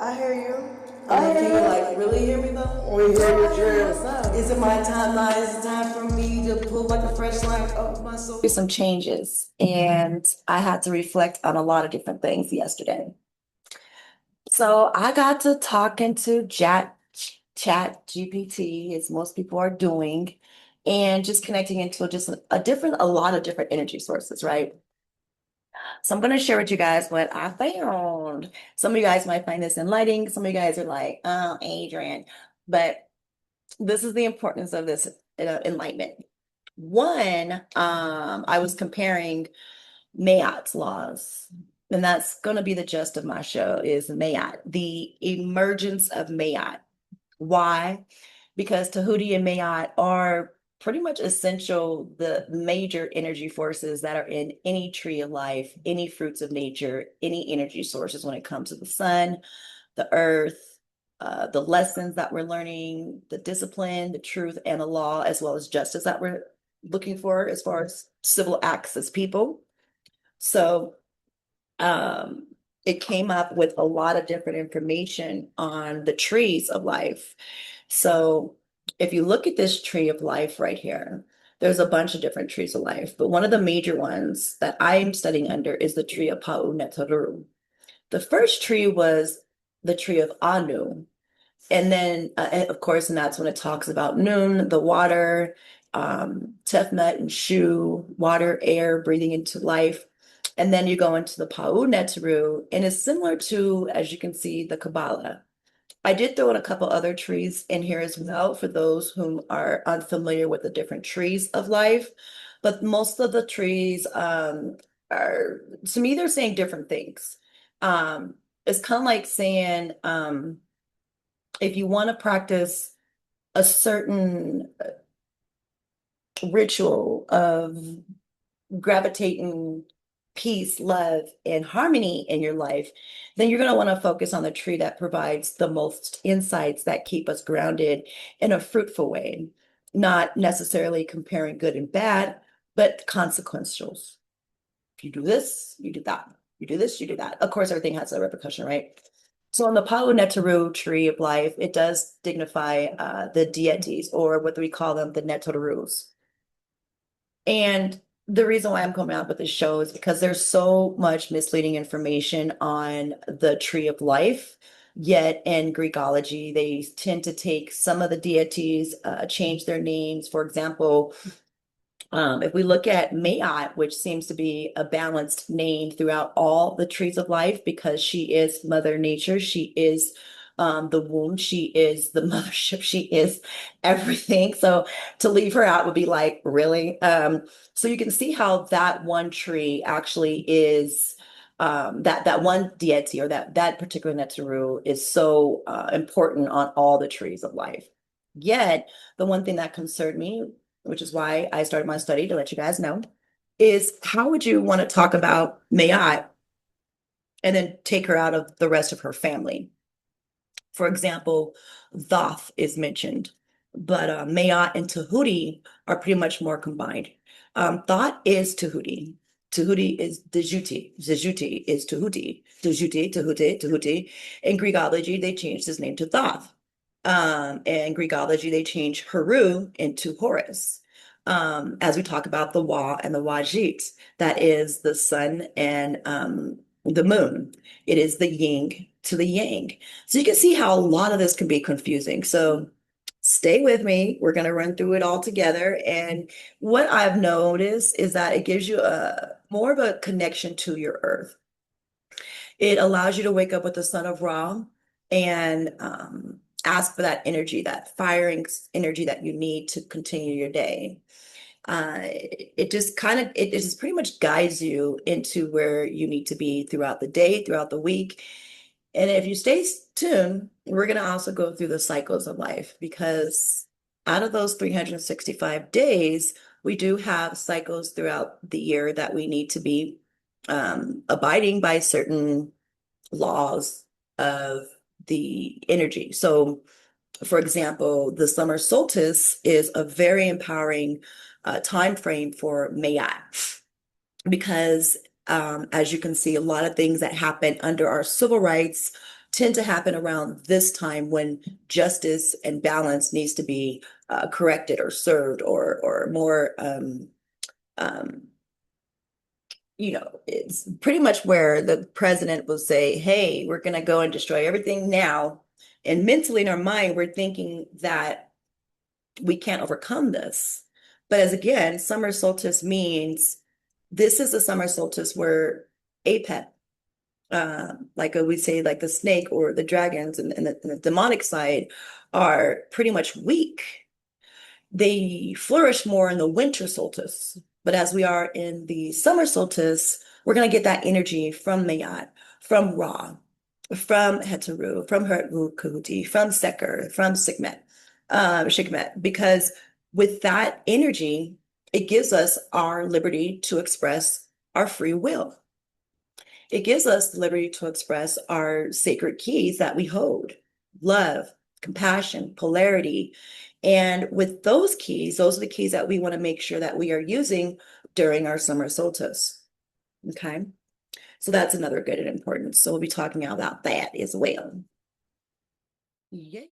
I hear you. Can you like really hear me though? We hear you, What's Drew. up? Is it my time now? Is it time for me to pull like a fresh line of my soul? Some changes, and I had to reflect on a lot of different things yesterday. So I got to talking to Chat GPT, as most people are doing, and just connecting into just a lot of different energy sources, right? So I'm going to share with you guys what I found. Some of you guys might find this enlightening. Some of you guys are like, oh, Adrian. But this is the importance of this enlightenment. One, I was comparing Mayat's laws, and that's going to be the gist of my show is Mayat, the emergence of Mayat. Why? Because Tahuti and Mayat are pretty much essential, the major energy forces that are in any tree of life, any fruits of nature, any energy sources when it comes to the sun, the earth, the lessons that we're learning, the discipline, the truth, and the law, as well as justice that we're looking for as far as civil acts as people. So um, it came up with a lot of different information on the trees of life. So if you look at this tree of life right here, there's a bunch of different trees of life, but one of the major ones that I'm studying under is the tree of Pau Netaru. The first tree was the tree of Anu. And then, and of course, and that's when it talks about Noon, the water, Tefnut and Shu, water, air, breathing into life. And then you go into the Pau Netaru, and it's similar to, as you can see, the Kabbalah. I did throw in a couple other trees in here as well for those whom are unfamiliar with the different trees of life. But most of the trees are, to me, they're saying different things. Um, it's kind of like saying if you want to practice a certain ritual of gravitating peace, love, and harmony in your life, then you're going to want to focus on the tree that provides the most insights that keep us grounded in a fruitful way, not necessarily comparing good and bad, but consequentials. If you do this, you do that. You do this, you do that. Of course, everything has a repercussion, right? So on the Palo Netaru tree of life, it does dignify the deities, or what we call them, the Netarus. And the reason why I'm coming out with this show is because there's so much misleading information on the tree of life. Yet in Greekology, they tend to take some of the deities, change their names. For example, if we look at Maat, which seems to be a balanced name throughout all the trees of life because she is Mother Nature, she is the womb, she is the mothership, she is everything. So to leave her out would be like, really? So you can see how that one tree actually is that one deity or that particular Netzeru is so important on all the trees of life. Yet, the one thing that concerned me, which is why I started my study to let you guys know, is how would you want to talk about Mayat and then take her out of the rest of her family? For example, Thoth is mentioned, but Mayat and Tahuti are pretty much more combined. Thoth is Tahuti. Tahuti is Djibouti. Djibouti is Tahuti. Djibouti, Tahuti, Tahuti. In Greekology, they changed his name to Thoth. In Greekology, they changed Heru into Horus. As we talk about the Wa and the Wajit, that is the sun and the moon. It is the yin to the yang. So you can see how a lot of this can be confusing. So stay with me. We're going to run through it all together. And what I've noticed is that it gives you a more of a connection to your earth. It allows you to wake up with the sun of Ra and ask for that energy, that firing energy that you need to continue your day. It just it just pretty much guides you into where you need to be throughout the day, throughout the week. And if you stay tuned, we're going to also go through the cycles of life because out of those 365 days, we do have cycles throughout the year that we need to be abiding by certain laws of the energy. So, for example, the summer solstice is a very empowering time frame for Mayat because, as you can see, a lot of things that happen under our civil rights tend to happen around this time when justice and balance needs to be corrected or served or more um, it's pretty much where the president will say, hey, we're going to go and destroy everything now. And mentally in our mind, we're thinking that we can't overcome this. But as again, summer solstice means this is a summer solstice where Apep, like we say, like the snake or the dragons and the demonic side are pretty much weak. They flourish more in the winter solstice. But as we are in the summer solstice, we're going to get that energy from Mayat, from Ra, from Heteru, from Herkuti, from Seker, from Shikmet, because with that energy, it gives us our liberty to express our free will. It gives us the liberty to express our sacred keys that we hold: love, compassion, polarity. And with those keys, those are the keys that we want to make sure that we are using during our summer solstice. Okay. So that's another good and important. So we'll be talking about that as well. Yeah.